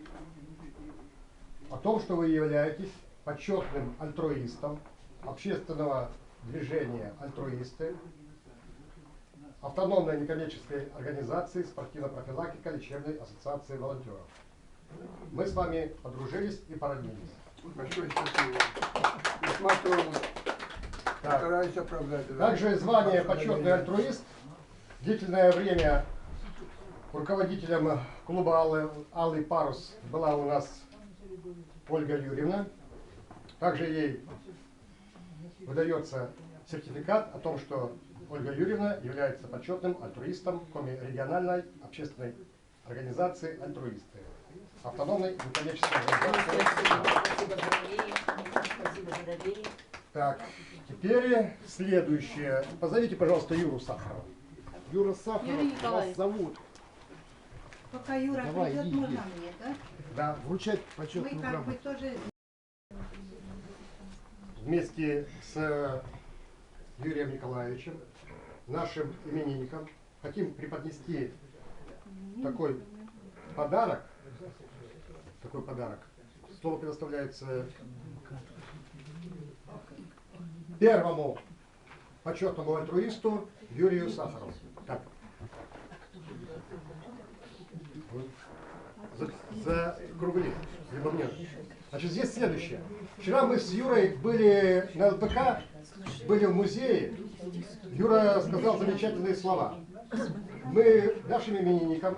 о том, что вы являетесь почетным альтруистом общественного движения «Альтруисты», автономной некоммерческой организации спортивной профилактика лечебной ассоциации волонтеров. Мы с вами подружились и породнились. Большое спасибо. И смотрю, стараюсь оправдать. Также звание почетный альтруист длительное время руководителем клуба «Алый парус» была у нас Ольга Юрьевна. Также ей выдается сертификат о том, что Ольга Юрьевна является почетным альтруистом Коми региональной общественной организации «Альтруисты». Автономной некоммерческой организации. Спасибо за доверие. Так, теперь следующее. Позовите, пожалуйста, Юру Сахарова. Юра Сахаров, Юрий вас Николаевич. зовут. Пока Юра Давай, придет, иди. можно мне, да? Да, Вручать Мы почетную как бы грамоту. тоже вместе с Юрием Николаевичем, нашим именинником, хотим преподнести такой подарок. Слово предоставляется первому почетному альтруисту Юрию Сахарову. Так. Закругли. Либо нет. Значит, здесь следующее. Вчера мы с Юрой были на ЛПК, были в музее. Юра сказал замечательные слова. Мы нашим именинникам,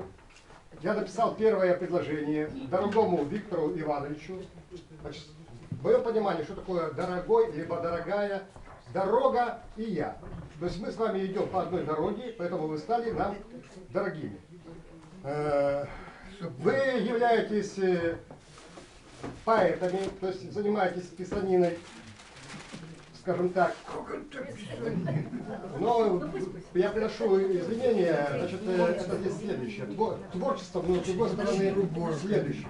я написал первое предложение дорогому Виктору Ивановичу. Значит, в моем понимании, что такое дорогой, либо дорогая, дорога и я. То есть мы с вами идем по одной дороге, поэтому вы стали нам дорогими. Вы являетесь поэтами, то есть занимаетесь писаниной, скажем так. Но я приношу извинения, значит, это здесь следующее. Творчество, но с другой стороны, следующее.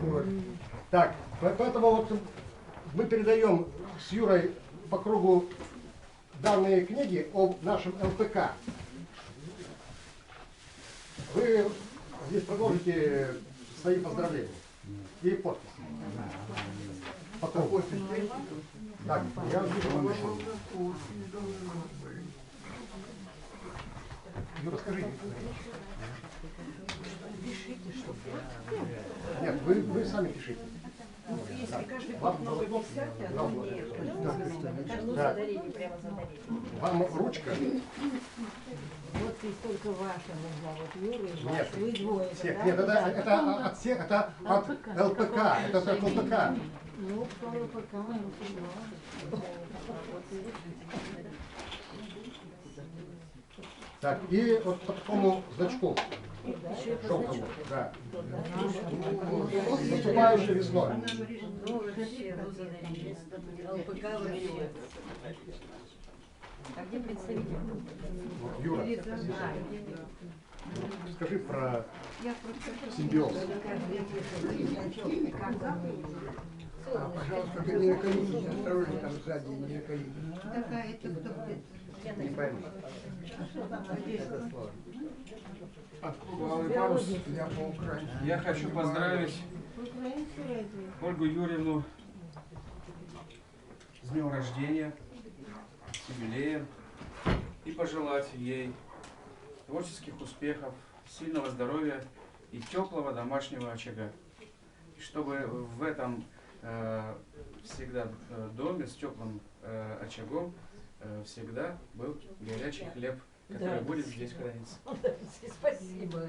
Так, поэтому вот мы передаем с Юрой по кругу данные книги о нашем ЛПК. Вы здесь продолжите свои поздравления и подписи. Потом. Так, я вижу. Юра, скажи. Пишите, что Нет, вы сами пишите. если каждый год новый писать, а то нет. Да. Вам ручка? Вот здесь только ваша нужна, вот Юра и Нет. ваша, вы двое. Всех. да? Нет, это от всех, это от ЛПК. Это от ЛПК. Ну, кто ЛПК, Так, и вот по такому значку. Желтому. Да. Наступающей весной. А где представитель? Юра, скажи про симбиоз. Пожалуйста, ты не наколитесь, осторожно там сзади, не наколитесь. такая, это кто Не пойму. От клуба «Алый парус» Я по-украински. я хочу поздравить Ольгу Юрьевну с днем рождения, с юбилеем и пожелать ей творческих успехов, сильного здоровья и теплого домашнего очага. И чтобы в этом всегда доме с теплым очагом всегда был горячий хлеб, который будет здесь храниться. Спасибо.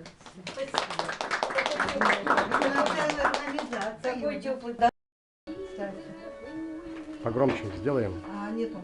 Такой теплый. Погромче сделаем. А нету.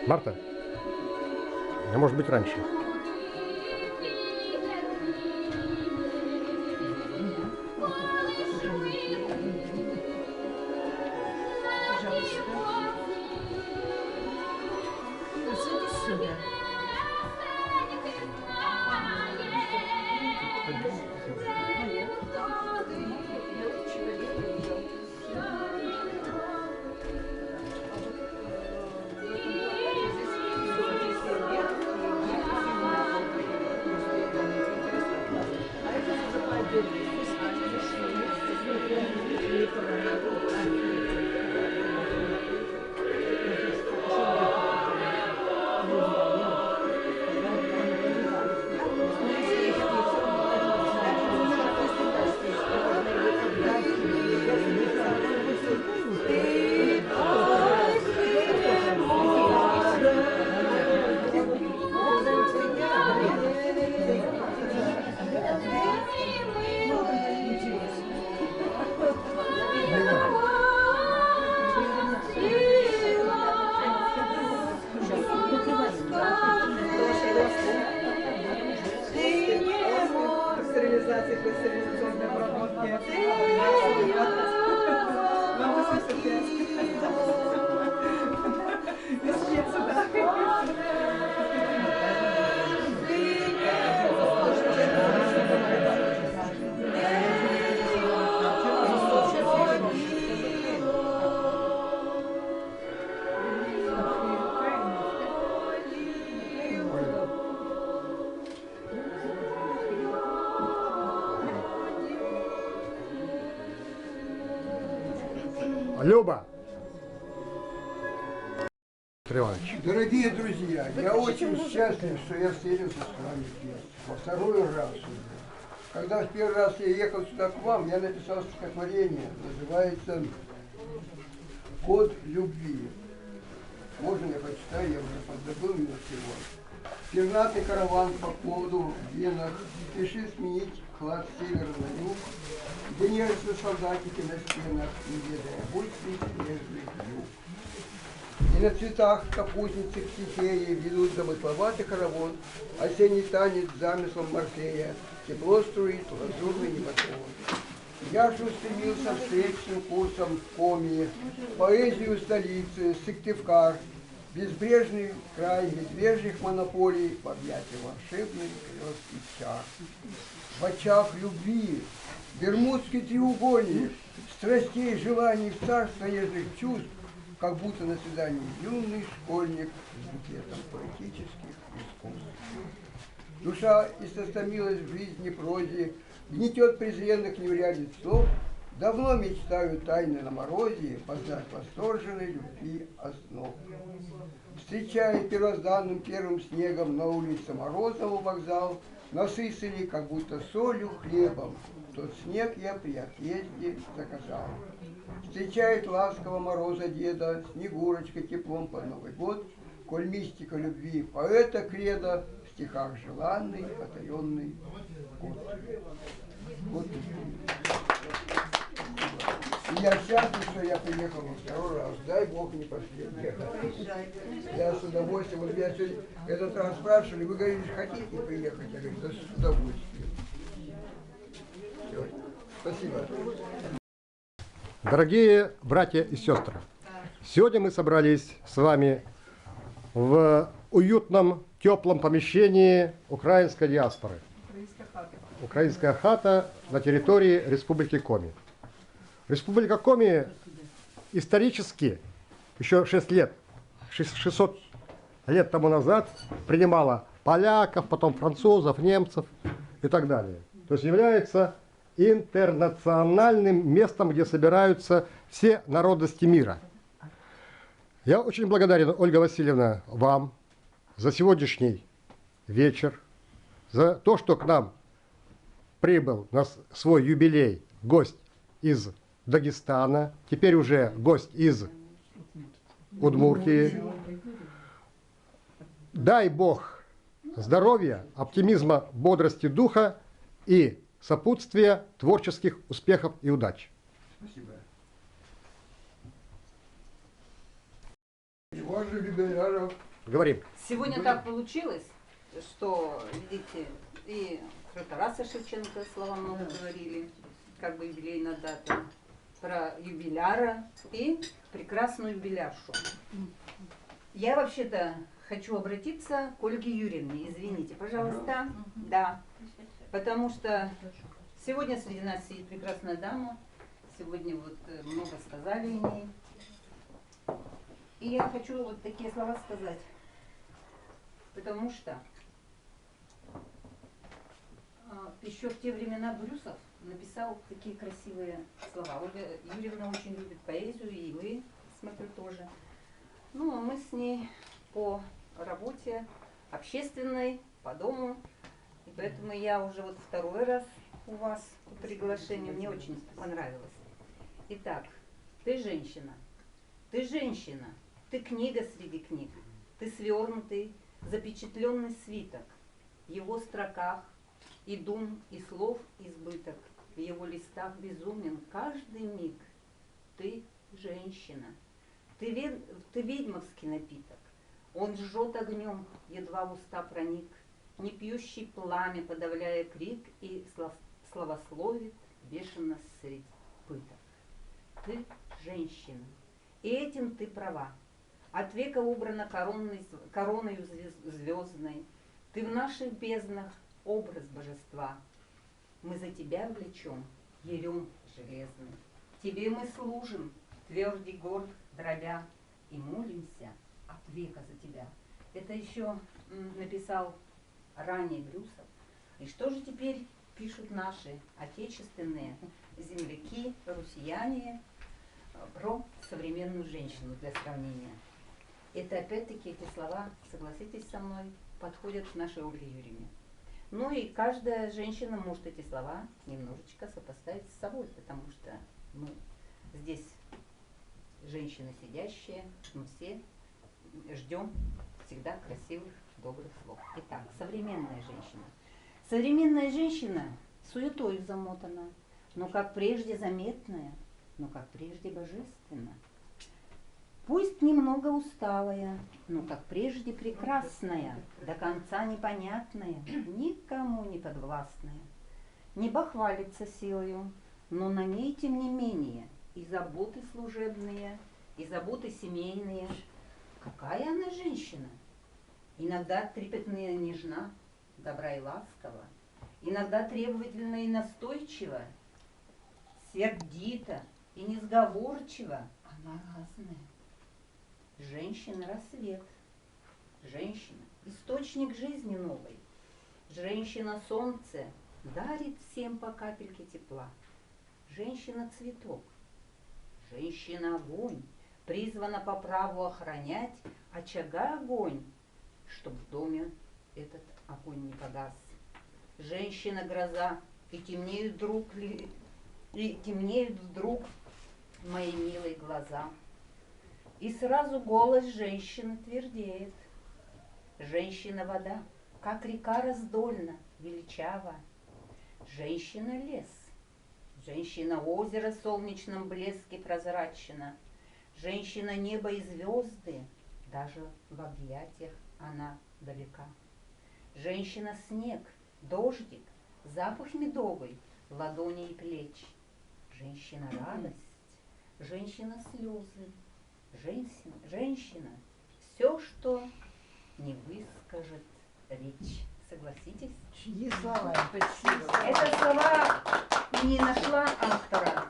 Марта, а может быть раньше? Люба! Дорогие друзья, я очень счастлив, что я встретился с вами здесь. Во второй раз уже. Когда в первый раз я ехал сюда к вам, я написал стихотворение, называется «Код любви». Можно я прочитаю, я уже подзабыл меня всего. Пернатый караван по поводу в венах, спеши сменить клад с севера на юг, где нежатся солдатики на стенах, не ведая буйный снежный юг. И на цветах капустницы птихеи ведут замысловатый хоровод, осенний танец с замыслом Морфея, тепло струит лазурный небосвод. Я ж устремился встречным курсом в Коми, поэзию столицы, Сыктывкар, безбрежный край медвежьих монополий в объятии волшебных грез и чар. В очах любви Бермудский треугольник, страстей, желаний в царство нежных чувств, как будто на свидании юный школьник с букетом поэтических искусств. Душа истостомилась в жизни прозе, гнетет презренных неурядиц слов, давно мечтаю тайны на морозе познать восторженной любви основ. Встречая первозданным первым снегом на улице Морозову вокзал, насыщенный как будто солью хлебом, тот снег я при отъезде заказал. Встречает ласково мороза деда, Снегурочка теплом под Новый год, коль мистика любви поэта кредо в стихах желанный, потаенный год. Вот и я счастлив, что я приехал во второй раз. Дай Бог не последний. Я с удовольствием. Вот меня сегодня этот раз спрашивали, вы говорили, хотите приехать? Я говорю, да с удовольствием. Все. Спасибо. Дорогие братья и сестры, сегодня мы собрались с вами в уютном, теплом помещении украинской диаспоры. Украинская хата на территории Республики Коми. Республика Коми исторически, еще 600 лет тому назад, принимала поляков, потом французов, немцев и так далее. То есть является интернациональным местом, где собираются все народности мира. Я очень благодарен, Ольга Васильевна, вам за сегодняшний вечер, за то, что к нам прибыл на свой юбилей гость из Дагестана, теперь уже гость из Удмуртии. Дай Бог здоровья, оптимизма, бодрости духа и сопутствия творческих успехов и удач. Спасибо. Уважаемые юбиляров, Говорим. Сегодня так получилось, что, видите, и про Тараса Шевченко слова много говорили, как бы юбилейная дата, про юбиляра и прекрасную юбиляршу. Я вообще-то хочу обратиться к Ольге Юрьевне, извините, пожалуйста. Да, потому что сегодня среди нас сидит прекрасная дама, сегодня вот много сказали о ней. И я хочу вот такие слова сказать, потому что еще в те времена Брюсов написал такие красивые слова. Ольга Юрьевна очень любит поэзию, и вы, смотрю, тоже. Ну, а мы с ней по работе общественной, по дому, и поэтому я уже вот второй раз у вас по приглашению, мне очень понравилось. Итак, ты женщина, ты книга среди книг, ты свернутый, запечатленный свиток, в его строках и дум, и слов избыток, в его листах безумен каждый миг. Ты женщина, ты ведьмовский напиток, он жжет огнем, едва в уста проник, не пьющий пламя, подавляя крик, и славословит бешено средь пыток. Ты женщина, и этим ты права. От века убрана короною звездной. Ты в наших безднах образ божества. Мы за тебя влечем ерем железный. Тебе мы служим, твердый горд дробя, и молимся от века за тебя. Это еще написал ранее Брюсов. И что же теперь пишут наши отечественные земляки, россияне про современную женщину для сравнения? Это опять-таки эти слова, согласитесь со мной, подходят к нашей Ольге Юрьевне. Ну и каждая женщина может эти слова немножечко сопоставить с собой, потому что мы здесь женщины сидящие, мы все ждем всегда красивых, добрых слов. Итак, современная женщина. Современная женщина суетою замотана, но как прежде заметная, но как прежде божественна. Пусть немного усталая, но как прежде прекрасная, до конца непонятная, никому не подвластная. Не бахвалится силою, но на ней, тем не менее, и заботы служебные, и заботы семейные. Какая она женщина? Иногда трепетная и нежна, добра и ласкова, иногда требовательна и настойчива, сердита и несговорчива, она разная. Женщина — рассвет, женщина — источник жизни новой, женщина — солнце, дарит всем по капельке тепла, женщина — цветок, женщина — огонь, призвана по праву охранять очага огонь, чтоб в доме этот огонь не погас. Женщина — гроза, и темнеют вдруг мои милые глаза. И сразу голос женщины твердеет. Женщина — вода, как река раздольна, величава. Женщина — лес, женщина — озеро в солнечном блеске прозрачно. Женщина — небо и звезды, даже в объятиях она далека. Женщина — снег, дождик, запах медовый, ладони и плеч. Женщина — радость, женщина — слезы. Женщина все, что не выскажет речь. Согласитесь? Чьи слова? Это слова не нашла автора.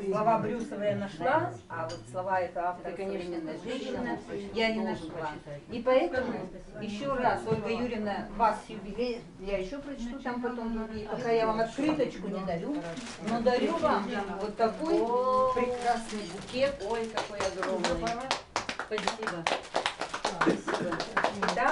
Слова Брюсова я нашла, а вот слова это автора «Современная женщина» я не нашла. И поэтому еще раз, Ольга Юрьевна, вас юбилей, я еще прочту там потом другие, пока я вам открыточку не дарю, но дарю вам вот такой прекрасный букет. Ой, какой огромный. Спасибо. Спасибо. Да?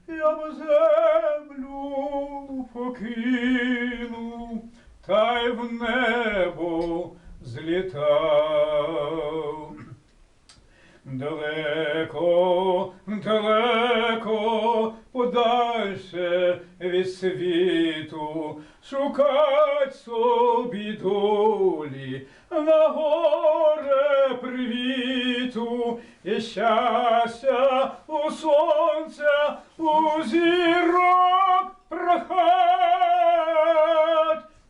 Я б землю покинув, та й в небо злітав. Далеко, далеко, подальше від світу, шукать собі долі, на горе привіту, і щастя у сонця, у зірок прохать,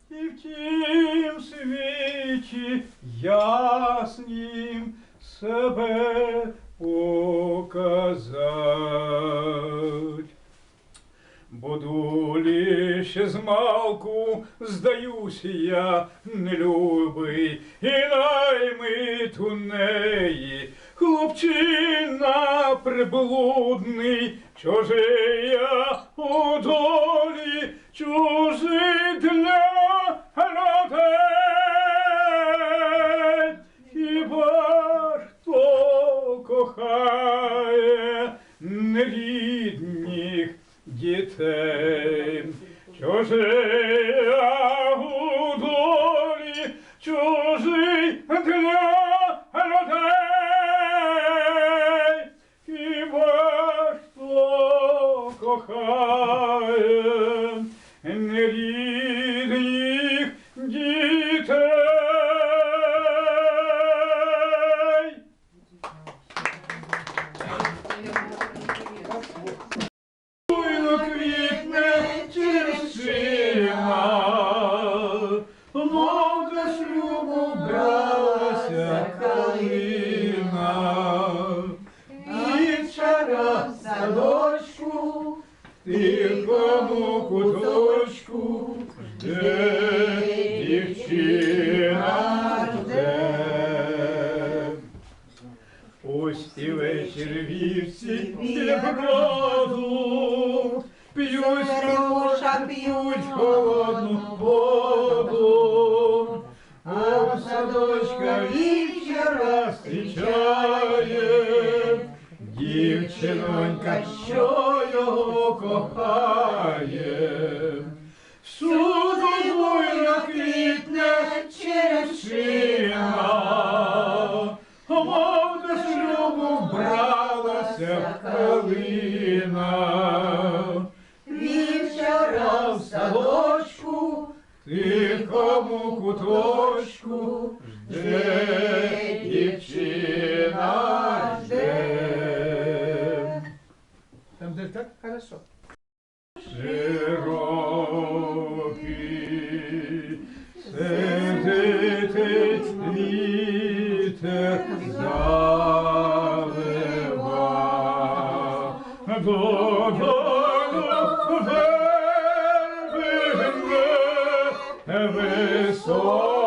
і в тім світі яснім себе показать. Бо долі ще змалку, здаюсь я нелюбий, і наймит у неї хлопчина приблудний, чужий я у долі, чужий для людей. Хіба хто кохає нерідних дітей, чужий я у долі, чужий для людей. Хіба хто кохає нерідних дітей. Мов до шлюбу бралася калина, і вчора в садочку, в тихому куточку, жде дівчина жде. Ось і вечір вівці біля броду, п'ють кроша, п'ють холодну воду, а в садочка вівчара зустрічає дівчинонька, що його кохає. Всюди буйно квітне черешина, мов до шлюбу бралася калина. Вівчара в садочку, в тихому куточку, жде дівчина жде. Там дальше так? Хорошо. Широкий сердитий вітер завива, додолу верби високі,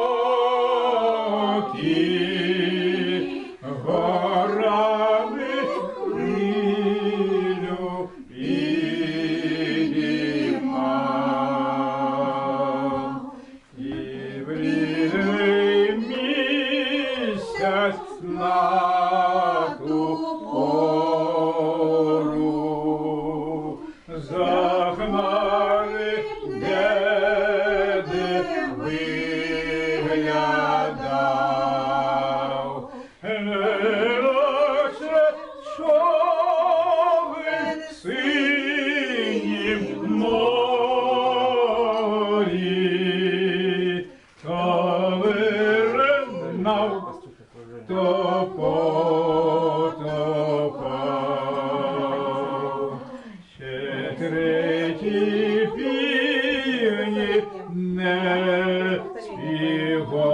горами хвилю підійма. І блідий місяць на ту пору за хмари деде виглядав. Наче човен в синім морі, то виринав, то потопав. Ще треті півні не співав.